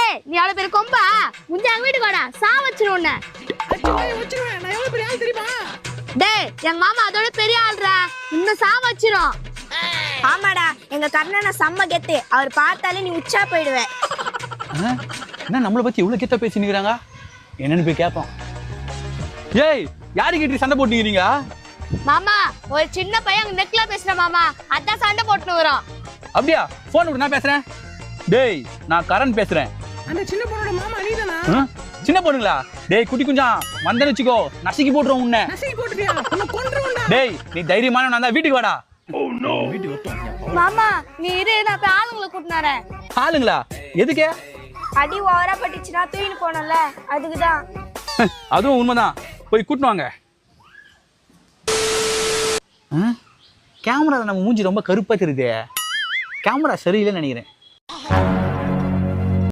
டேய் நீ அவ்வளவு பேர் கொம்பா முஞ்சா எங்க வீட்டுக்கு வாடா சா வச்சிரும் உன்னை வச்சிருவேன். நான் எவ்வளவு பெரிய ஆள் தெரியுமா? டேய் எங்க மாமா அதோட பெரிய ஆள்றா இன்னும் சா வச்சிரும். ஆமாடா எங்க கர்ணனை செம்ம கெத்து, அவர் பார்த்தாலே நீ உச்சா போயிடுவ. என்ன நம்மளை பத்தி இவ்வளவு கெத்த பேசினுக்கிறாங்க? என்னன்னு போய் கேட்போம். ஏய் யாரு கிட்ட சண்டை போட்டுக்கிறீங்க? மாமா ஒரு சின்ன பையன் அங்க நெக்ல பேசுற மாமா அதான் சண்டை போட்டுன்னு வரோம். அப்படியா? போன் விட்டு நான் பேசுறேன். டேய் நான் கரண் பேசுறேன். அந்த சின்ன பொண்ணோட மாமா நீதானா? சின்ன பொண்ணுங்களா? டேய் குட்டி குஞ்சா வந்தேன்னு வச்சுக்கோ நசுக்கி போட்டுருவோம் உன்னை. நசுக்கி போட்டுட்டியா? உன்னை கொன்றுவேன்டா. டேய் நீ தைரியமான நான் வீட்டுக்கு வாடா. வீட்டுக்கு வரட்டும். மாமா நீ இரு நான் போய் ஆளுங்களை கூட்டினாரேன். ஆளுங்களா? எதுக்கு? அடி ஓவரா பட்டுச்சுன்னா தூக்கின்னு போனல அதுக்குதான். அதுவும் உண்மைதான். போய் கூட்டினு வாங்க. கேமரா நம்ம மூஞ்சி ரொம்ப கருப்பா தெரியுது. கேமரா சரியில்லைன்னு நினைக்கிறேன்.